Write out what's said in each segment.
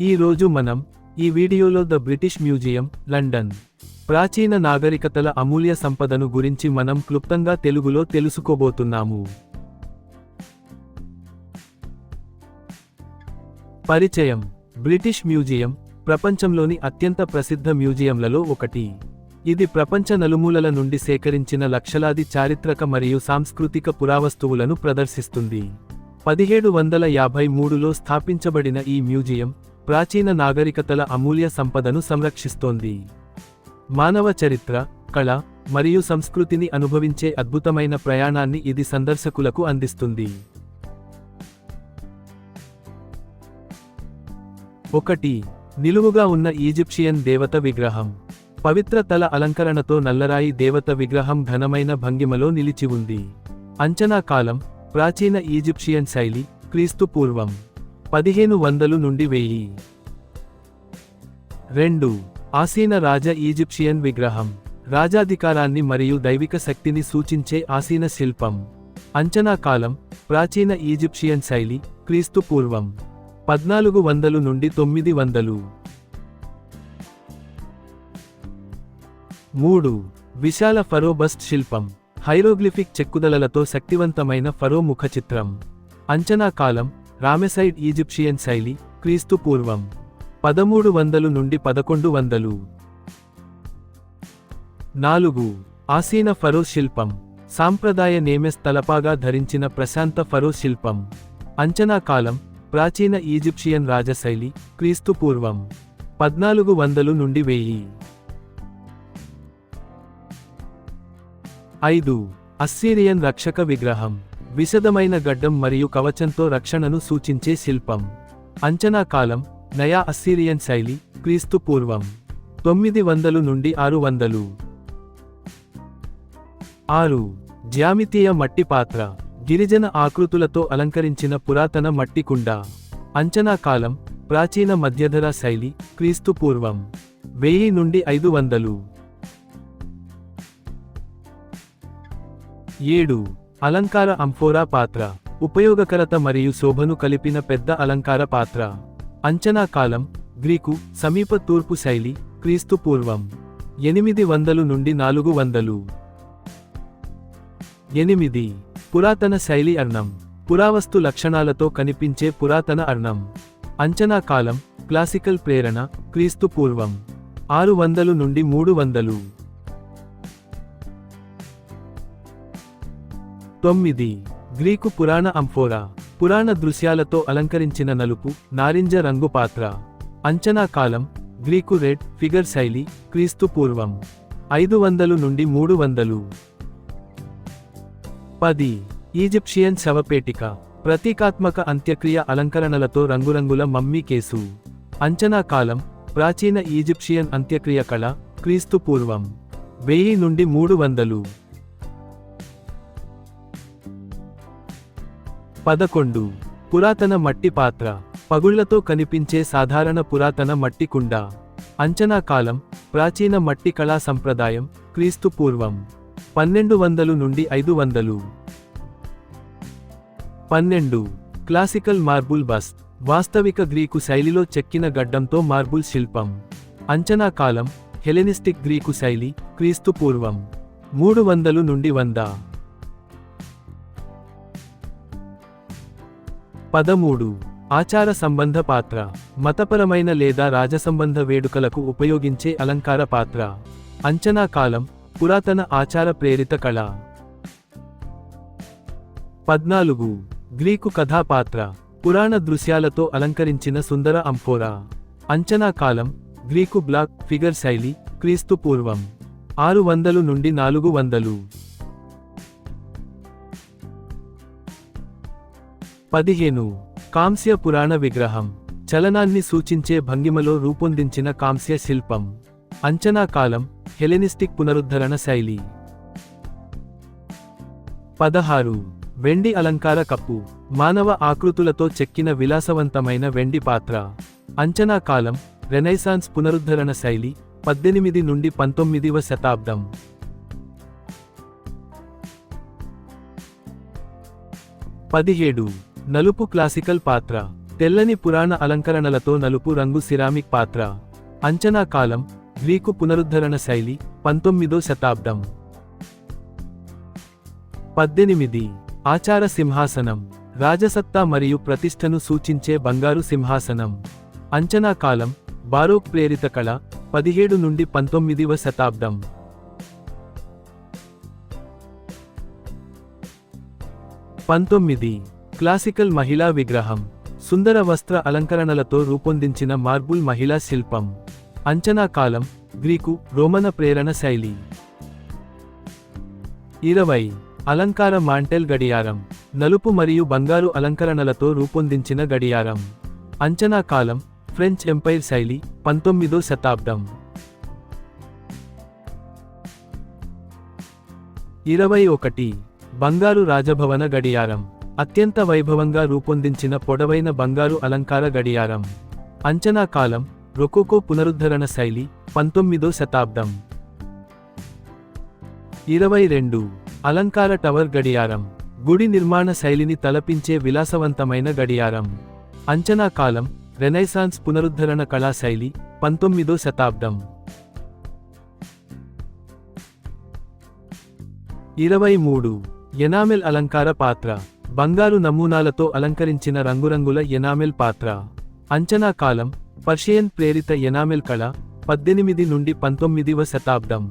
ఈ రోజు మనం ఈ వీడియోలో ద బ్రిటిష్ మ్యూజియం, లండన్ ప్రాచీన నాగరికతల అమూల్య సంపదను గురించి మనం క్లుప్తంగా తెలుగులో తెలుసుకోబోతున్నాము. పరిచయం. బ్రిటిష్ మ్యూజియం ప్రపంచంలోని అత్యంత ప్రసిద్ధ మ్యూజియంలలో ఒకటి. ఇది ప్రపంచ నలుమూలల నుండి సేకరించిన లక్షలాది చారిత్రక మరియు సాంస్కృతిక పురావస్తువులను ప్రదర్శిస్తుంది. 1753లో స్థాపించబడిన ఈ మ్యూజియం ప్రాచీన నాగరికతల అమూల్య సంపదను సంరక్షిస్తోంది. మానవ చరిత్ర, కళ మరియు సంస్కృతిని అనుభవించే అద్భుతమైన ప్రయాణాన్ని ఇది సందర్శకులకు అందిస్తుంది. 1. నిలువుగా ఉన్న ఈజిప్షియన్ దేవత విగ్రహం. పవిత్ర తల అలంకరణతో నల్లరాయి దేవత విగ్రహం ఘనమైన భంగిమలో నిలిచి ఉంది. అంచనా కాలం ప్రాచీన ఈజిప్షియన్ శైలి, క్రీస్తు పూర్వం 1500 నుండి 1000. 2. ఆసీన రాజ ఈజిప్షియన్ విగ్రహం. రాజాధికారాన్ని మరియు దైవిక శక్తిని సూచించే ఆసీన శిల్పం. అంచనా కాలం ప్రాచీన ఈజిప్షియన్ శైలి, క్రీస్తు పూర్వం 1400 నుండి 900. 3. విశాల ఫరో బస్ట్ శిల్పం. హైరోగ్లిఫిక్ చెక్కుదలలతో శక్తివంతమైన ఫరో ముఖ చిత్రం. అంచనా కాలం రామెసైడ్ ఈజిప్షియన్ శైలి, క్రీస్తు పూర్వం 1300 నుండి 1100. 4. ఆసీన ఫరో శిల్పం. సాంప్రదాయ నేమెస్ తలపాగా ధరించిన ప్రశాంత ఫరో శిల్పం. అంచనా కాలం ప్రాచీన ఈజిప్షియన్ రాజశైలి, క్రీస్తు పూర్వం 1400 నుండి 1000. 5. అస్సీరియన్ రక్షక విగ్రహం. విశదమైన గడ్డం మరియు కవచంతో రక్షణను సూచించే శిల్పం. అంచనా కాలం నయా అస్సీరియన్ శైలి, క్రీస్తు పూర్వం 900 నుండి 600. 6. జ్యామితీయ మట్టి పాత్ర. గిరిజన ఆకృతులతో అలంకరించిన పురాతన మట్టి కుండ. అంచనా కాలం ప్రాచీన మధ్యధరా శైలి, క్రీస్తు పూర్వం 1000 నుండి 500. 7. అలంకార అంఫోరా పాత్ర. ఉపయోగకరత మరియు శోభను కలిపిన పెద్ద అలంకార పాత్ర. అంచనా కాలం గ్రీకు, సమీప తూర్పు శైలి, క్రీస్తు పూర్వం 800 నుండి 400. 8. పురాతన శైలి అర్ణం. పురావస్తు లక్షణాలతో కనిపించే పురాతన అర్ణం. అంచనా కాలం క్లాసికల్ ప్రేరణ, క్రీస్తు పూర్వం 600 నుండి 300. 9. గ్రీకు పురాణ అంఫోరా. పురాణ దృశ్యాలతో అలంకరించిన నలుపు, నారింజ రంగు పాత్ర. అంచనా కాలం గ్రీకు రెడ్ ఫిగర్ శైలి, క్రీస్తు పూర్వం 500 నుండి 300. 10. ఈజిప్షియన్ శవపేటిక. ప్రతీకాత్మక అంత్యక్రియ అలంకరణలతో రంగురంగుల మమ్మీ కేసు. అంచనా కాలం ప్రాచీన ఈజిప్షియన్ అంత్యక్రియ కళ, క్రీస్తు పూర్వం 1000 నుండి 300. 11. పురాతన మట్టి పాత్ర. పగుళ్లతో కనిపించే సాధారణ పురాతన మట్టి కుండ. అంచనా కాలం ప్రాచీన మట్టి కళా సంప్రదాయం, క్రీస్తు పూర్వం 1200 నుండి 500. 12. Classical marble bust. వాస్తవిక గ్రీకు శైలిలో చెక్కిన గడ్డంతో మార్బుల్ శిల్పం. అంచనా కాలం హెలెనిస్టిక్ గ్రీకు శైలి, క్రీస్తు పూర్వం 300 నుండి 100. 13. ఆచార సంబంధ పాత్ర. మతపరమైన లేదా రాజసంబంధ వేడుకలకు ఉపయోగించే అలంకార పాత్ర. అంచనా కాలం పురాతన ఆచార ప్రేరిత కళ. 14. గ్రీకు కథా పాత్ర. పురాణ దృశ్యాలతో అలంకరించిన సుందర అంఫోరా. అంచనా కాలం గ్రీకు బ్లాక్ ఫిగర్ శైలి, క్రీస్తు పూర్వం 600 నుండి 400. 15. కాంస్య పురాణ విగ్రహం. చలనాన్ని సూచించే భంగిమలో రూపొందించిన కాంస్య శిల్పం. అంచనా కాలం హెలెనిస్టిక్ పునరుద్ధరణ శైలి. 16. వెండి అలంకార కప్పు. మానవ ఆకృతులతో చెక్కిన విలాసవంతమైన వెండి పాత్ర. అంచనా కాలం రెనైసాన్స్ పునరుద్ధరణ శైలి, 18 నుండి 19వ శతాబ్దం. 17. నలుపు క్లాసికల్ పాత్ర. తెల్లని పురాణ అలంకరణలతో నలుపు రంగు సిరామిక్ పాత్ర. అంచనా కాలం గ్రీకు పునరుద్ధరణ శైలి 19వ శతాబ్దం. 18 ఆచార సింహాసనం రాజసత్తా మరియు ప్రతిష్టను సూచించే బంగారు సింహాసనం. అంచనా కాలం బారోక్ ప్రేరిత కళ 17 నుండి 19వ శతాబ్దం. 19 క్లాసికల్ మహిళా విగ్రహం సుందర వస్త్ర అలంకరణలతో రూపొందించిన మార్బుల్ మహిళా శిల్పం. అంచనా కాలం గ్రీకు రోమన ప్రేరణ శైలి. 20 అలంకార మాంటెల్ గడియారం నలుపు మరియు బంగారు అలంకరణలతో రూపొందించిన గడియారం. అంచనా కాలం ఫ్రెంచ్ ఎంపైర్ శైలి 19వ శతాబ్దం. 21 బంగారు రాజభవన గడియారం అత్యంత వైభవంగా రూపొందించిన పొడవైన బంగారు అలంకార గడియారం. అంచనా కాలం రొకోకో పునరుద్ధరణ శైలి 19వ శతాబ్దం. 22 అలంకార టవర్ గడియారం గుడి నిర్మాణ శైలిని తలపించే విలాసవంతమైన గడియారం. అంచనా కాలం రెనైసాన్స్ పునరుద్ధరణ కళా శైలి 19వ శతాబ్దం. 23 ఎనామెల్ అలంకార పాత్ర బంగారు నమూనాలతో అలంకరించిన రంగురంగుల ఎనామెల్ పాత్ర. అంచనా కాలం పర్షియన్ ప్రేరిత ఎనామెల్ కళ 18 నుండి 19వ శతాబ్దం.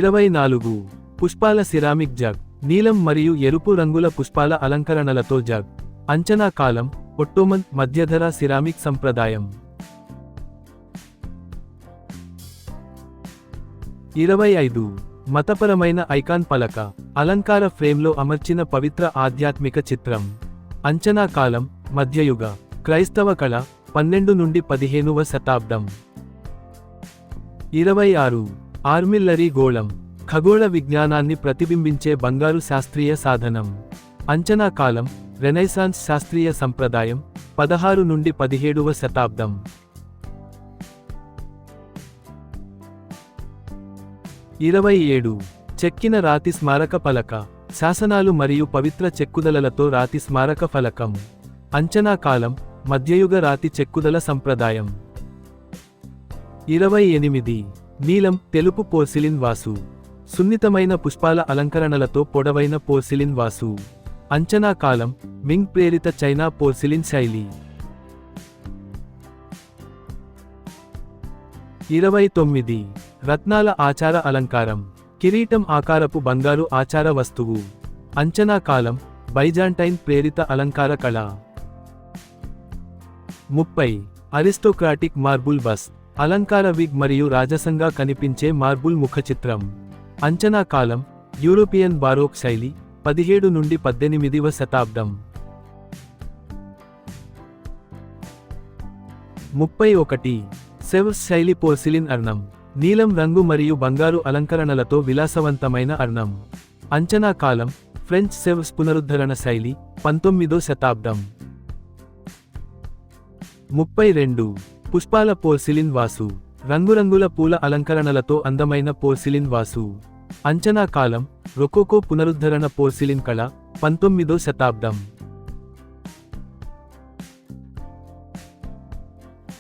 24 పుష్పాల సిరామిక్ జగ్ నీలం మరియు ఎరుపు రంగుల పుష్పాల అలంకరణలతో జగ్. అంచనా కాలం ఒట్టోమన్ మధ్యధరా సిరామిక్ సంప్రదాయం. 25 మతపరమైన ఐకాన్ పలక అలంకార ఫ్రేమ్లో అమర్చిన పవిత్ర ఆధ్యాత్మిక చిత్రం. అంచనా కాలం మధ్యయుగ క్రైస్తవ కళ 12 నుండి 15వ శతాబ్దం. 26 ఆర్మిల్లరీ గోళం ఖగోళ విజ్ఞానాన్ని ప్రతిబింబించే బంగారు శాస్త్రీయ సాధనం. అంచనా కాలం రెనైసాన్స్ శాస్త్రీయ సంప్రదాయం 16 నుండి 17వ శతాబ్దం. 27 చెక్కిన రాతి స్మారక పలక శాసనాలు మరియు పవిత్ర చెక్కుదలలతో రాతి స్మారక ఫలకం. అంచనా కాలం మధ్యయుగ రాతి చెక్కుదల సంప్రదాయం. 28 నీలం తెలుపు పోర్సిలిన్ వాసు సున్నితమైన పుష్పాల అలంకరణలతో పొడవైన పోర్సిలిన్ వాసు. అంచనా కాలం మింగ్ ప్రేరిత చైనా పోర్సిలిన్ శైలి. 29 రత్నాల ఆచార అలంకారం కిరీటం ఆకారపు బంగారు ఆచార వస్తువు. అంచనా కాలం బైజాంటైన్ ప్రేరిత అలంకార కళ. 30 అరిస్టోక్రాటిక్ మార్బుల్ బస్ అలంకార విగ్ మరియు రాజసంగా కనిపించే మార్బుల్ ముఖ చిత్రం. అంచనా కాలం యూరోపియన్ బారోక్ శైలి 17 నుండి 18వ శతాబ్దం. 31 సెవ్స్ శైలి పోర్సిలిన్ అర్ణం నీలం రంగు మరియు బంగారు అలంకరణలతో విలాసవంతమైన అర్ణం. అంచనా కాలం ఫ్రెంచ్ సెవ్స్ పునరుద్ధరణ శైలి 19వ శతాబ్దం. 32 పుష్పాల పోర్సిలిన్ వాసు రంగురంగుల పూల అలంకరణలతో అందమైన పోర్సిలిన్ వాసు. అంచనా కాలం రొకోకో పునరుద్ధరణ పోర్సిలిన్ కళ 19వ శతాబ్దం.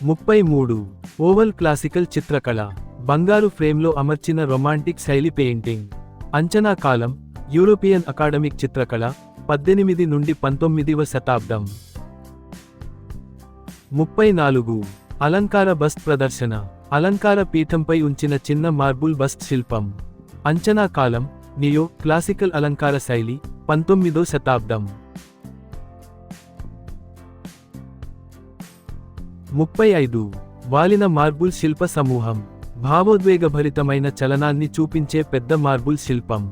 33 ఓవల్ క్లాసికల్ చిత్రకళ బంగారు ఫ్రేమ్లో అమర్చిన రొమాంటిక్ శైలి పెయింటింగ్. అంచనా కాలం యూరోపియన్ అకాడమిక్ చిత్రకళ 18 నుండి 19వ శతాబ్దం. 34 అలంకార బస్ట్ ప్రదర్శన అలంకార పీఠంపై ఉంచిన చిన్న మార్బుల్ బస్ట్ శిల్పం. అంచనా కాలం నియో క్లాసికల్ అలంకార శైలి 19వ శతాబ్దం. 35 వాలిన మార్బుల్ శిల్ప సమూహం భావోద్వేగభరితమైన చలనాన్ని చూపించే పెద్ద మార్బుల్ శిల్పం.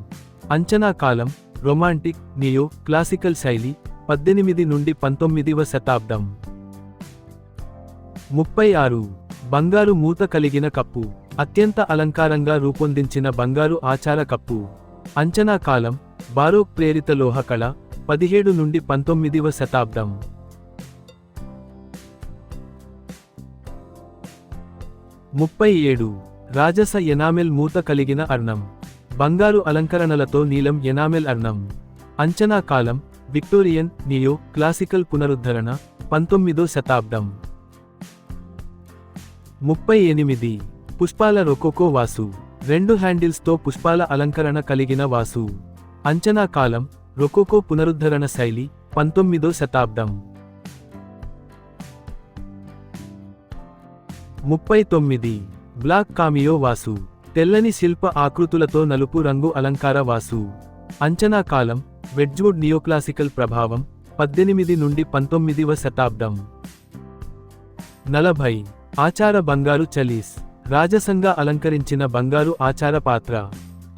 అంచనా కాలం రొమాంటిక్ నియో క్లాసికల్ శైలి 18 నుండి 19వ శతాబ్దం. 36 బంగారు మూత కలిగిన కప్పు అత్యంత అలంకారంగా రూపొందించిన బంగారు ఆచార కప్పు. అంచనా కాలం బారోక్ ప్రేరిత లోహ కళ 17 నుండి 19వ శతాబ్దం. 37 రాజస ఎనామెల్ మూత కలిగిన అర్ణం బంగారు అలంకరణలతో నీలం ఎనామెల్ అర్ణం. అంచనా కాలం విక్టోరియన్, నియో క్లాసికల్ పునరుద్ధరణ 19వ శతాబ్దం. 38 పుష్పాల రొకోకో వాసు. 2 హ్యాండిల్స్తో పుష్పాల అలంకరణ కలిగిన వాసు. అంచనా కాలం రొకోకో పునరుద్ధరణ శైలి 19వ శతాబ్దం. 39 బ్లాక్ కామియో వాసు. తెల్లని శిల్ప ఆకృతులతో నలుపు రంగు అలంకార వాసు. అంచనా కాలం వెడ్జ్వుడ్ నియోక్లాసికల్ ప్రభావం 18 నుండి 19వ శతాబ్దం. 40 ఆచార బంగారు చలీస్. రాజసంగా అలంకరించిన బంగారు ఆచార పాత్ర.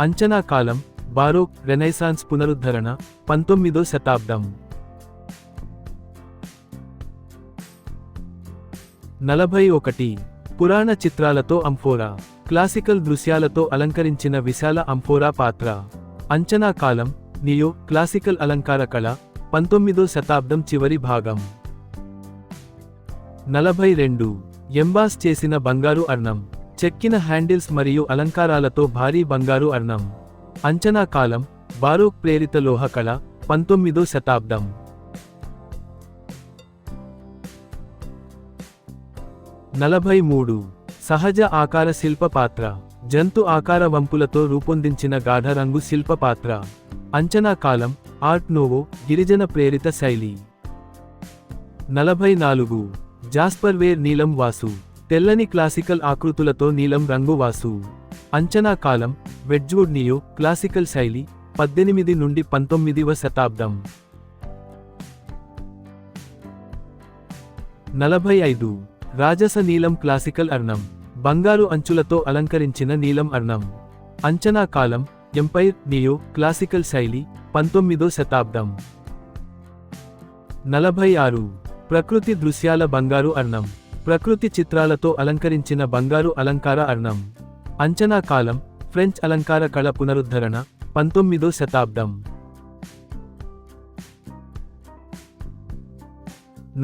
అంచనా కాలం బారోక్ రెనైసాన్స్ పునరుద్ధరణ 19వ శతాబ్దం. 41 పురాణ చిత్రాలతో అంఫోరా. క్లాసికల్ దృశ్యాలతో అలంకరించిన విశాల అంఫోరా పాత్ర. అంచనా కాలం నియో క్లాసికల్ అలంకార కళ 19వ శతాబ్దం చివరి భాగం. 42 ఎంబాస్ చేసిన బంగారు అర్ణం. చెక్కిన హ్యాండిల్స్ మరియు అలంకారాలతో భారీ బంగారు అర్ణం. అంచనా కాలం బారోక్ ప్రేరిత లోహ కళ 19వ శతాబ్దం. 43 సహజ ఆకార శిల్ప పాత్ర. జంతు ఆకార వంపులతో రూపొందించిన గాఢ రంగు శిల్ప పాత్ర. అంచనా కాలం ఆర్ట్ నోవో గిరిజన ప్రేరిత శైలి. 44 జాస్పర్వేర్ నీలం వాసు. తెల్లని క్లాసికల్ ఆకృతులతో నీలం రంగు వాసు. అంచనా కాలం వెడ్జ్వుడ్ నియో క్లాసికల్ శైలి 18 నుండి 19వ శతాబ్దం. 45 రాజస నీలం క్లాసికల్ అర్ణం. బంగారు అంచులతో అలంకరించిన నీలం అర్ణం. అంచనా కాలం ఎంపైర్ నియో క్లాసికల్ శైలి 19వ శతాబ్దం. 46 ప్రకృతి దృశ్యాల బంగారు అర్ణం. ప్రకృతి చిత్రాలతో అలంకరించిన బంగారు అలంకార అర్ణం. అంచనా కాలం ఫ్రెంచ్ అలంకార కళ పునరుద్ధరణ 19వ శతాబ్దం.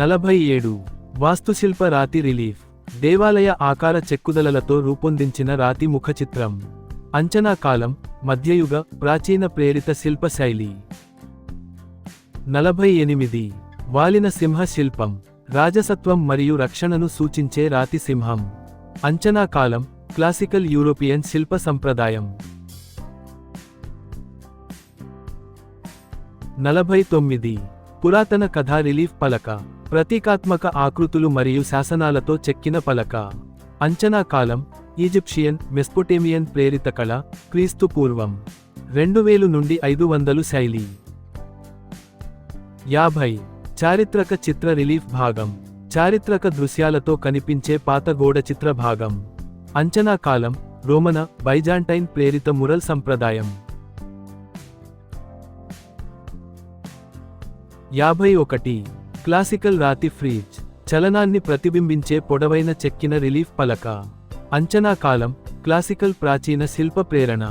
47 వాస్తుశిల్ప రాతి రిలీఫ్. దేవాలయ ఆకార చెక్కుదలలతో రూపొందించిన రాతి ముఖ చిత్రం. అంచనా కాలం మధ్యయుగ ప్రాచీన ప్రేరిత శిల్ప శైలి. 48 వాలిన సింహ శిల్పం. రాజసత్వం మరియు రక్షణను సూచించే రాతి సింహం. అంచనా కాలం క్లాసికల్ యూరోపియన్ శిల్ప సంప్రదాయం. 49 పురాతన కథా రిలీఫ్ పలక. ప్రతీకాత్మక ఆకృతులు మరియు శాసనాలతో చెక్కిన పలక. అంచనా కాలం ఈజిప్షియన్ మెస్పోటేమియన్ ప్రేరిత కళ క్రీస్తు పూర్వం 2000 నుండి 500 శైలి. 50 చారిత్రక చిత్ర రిలీఫ్ భాగం. చారిత్రక దృశ్యాలతో కనిపించే పాత గోడ చిత్ర భాగం. అంచనా కాలం రోమన బైజాంటైన్ ప్రేరిత మురల్ సంప్రదాయం. 51 క్లాసికల్ రాతి ఫ్రీజ్. చలనాన్ని ప్రతిబింబించే పొడవైన చెక్కిన రిలీఫ్ పలక. అంచనా కాలం క్లాసికల్ ప్రాచీన శిల్ప ప్రేరణ.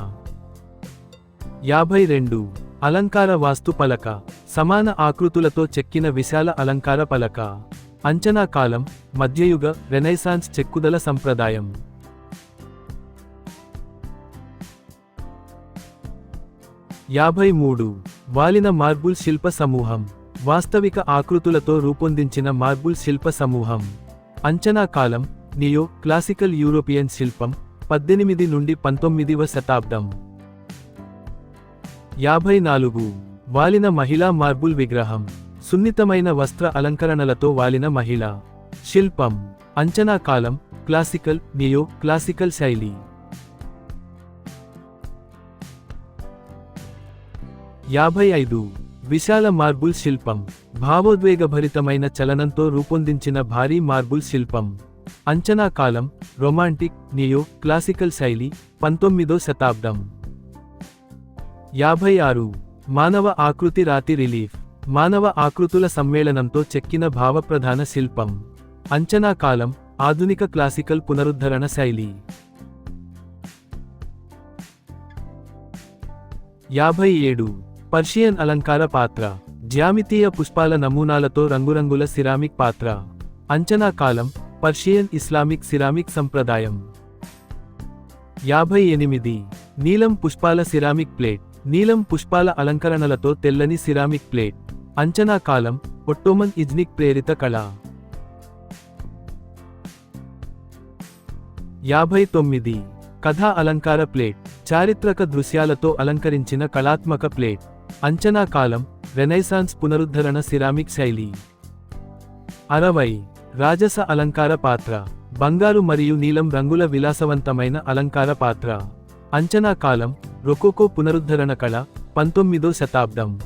52 అలంకార వాస్తు పలక. సమాన ఆకృతులతో చెక్కిన విశాల అలంకార పలక. అంచనా కాలం మధ్యయుగ రెనైసాన్స్ చెక్కుదల సంప్రదాయం. 53 వాలిన మార్బుల్ శిల్ప సమూహం. వాస్తవిక ఆకృతులతో రూపొందించిన మార్బుల్ శిల్ప సమూహం. అంచనా కాలం నియో క్లాసికల్ యూరోపియన్ శిల్పం 18 నుండి 19వ శతాబ్దం. 54 వాలిన మహిళా మార్బుల్ విగ్రహం. సున్నితమైన వస్త్ర అలంకరణలతో వాలిన మహిళ శిల్పం. అంచనా కాలం క్లాసికల్ నియో క్లాసికల్ శైలి. 55 విశాల మార్బుల్ శిల్పం. భావోద్వేగభరితమైన చలనంతో రూపొందించిన భారీ మార్బుల్ శిల్పం. అంచనా కాలం రొమాంటిక్ నియో క్లాసికల్ శైలి 19వ శతాబ్దం. 56 మానవ ఆకృతి రాతి రిలీఫ్. మానవ ఆకృతుల సమ్మేళనంతో చెక్కిన భావప్రధాన శిల్పం. అంచనా కాలం ఆధునిక క్లాసికల్ పునరుద్ధరణ శైలి. 57 పర్షియన్ అలంకార పాత్ర. జ్యామితీయ పుష్పాల నమూనాలతో రంగురంగుల సిరామిక్ పాత్ర. అంచనా కాలం పర్షియన్ ఇస్లామిక్ సిరామిక్ సంప్రదాయం. 58 నీలం పుష్పాల సిరామిక్ ప్లేట్. నీలం పుష్పాల అలంకరణలతో తెల్లని సిరామిక్ ప్లేట్. అంచనా కాలం ఒట్టోమన్ ఇజ్నిక్ ప్రేరిత కళ. 59. కథా అలంకార ప్లేట్. చారిత్రక దృశ్యాలతో అలంకరించిన కళాత్మక ప్లేట్. అంచనా కాలం రెనైసాన్స్ పునరుద్ధరణ సిరామిక్ శైలి. 60. రాజస అలంకార పాత్ర. బంగారు మరియు నీలం రంగుల విలాసవంతమైన అలంకార పాత్ర. అంచనా కాలం రొకోకో పునరుద్ధరణ కళ 19వ శతాబ్దం.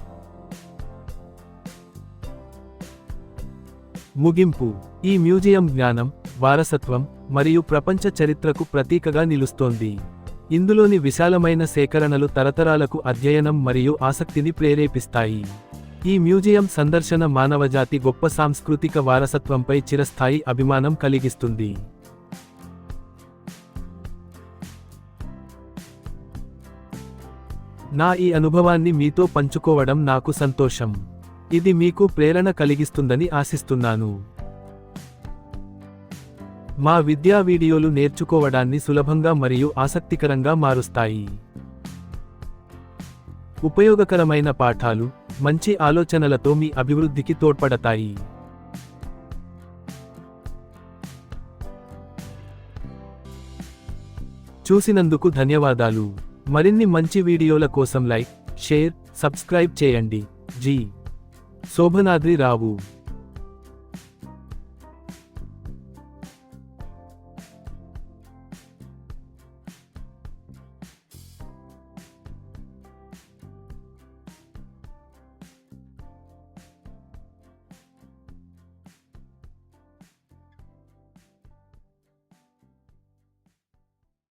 ముగింపు. ఈ మ్యూజియం జ్ఞానం, వారసత్వం మరియు ప్రపంచ చరిత్రకు ప్రతీకగా నిలుస్తోంది. ఇందులోని విశాలమైన సేకరణలు తరతరాలకు అధ్యయనం మరియు ఆసక్తిని ప్రేరేపిస్తాయి. ఈ మ్యూజియం సందర్శన మానవజాతి గొప్ప సాంస్కృతిక వారసత్వంపై చిరస్థాయి అభిమానం కలిగిస్తుంది. నా ఈ అనుభవాన్ని మీతో పంచుకోవడం నాకు సంతోషం. ఇది మీకు ప్రేరణ కలిగిస్తుందని ఆశిస్తున్నాను. మా విద్యా వీడియోలు నేర్చుకోవడాన్ని సులభంగా మరియు ఆసక్తికరంగా మారుస్తాయి. ఉపయోగకరమైన పాఠాలు, మంచి ఆలోచనలతో మీ అభివృద్ధికి తోడ్పడతాయి. చూసినందుకు ధన్యవాదాలు. మరిన్ని మంచి వీడియోల కోసం లైక్, షేర్, సబ్స్క్రైబ్ చేయండి. జి. శోభనాద్రి రావు.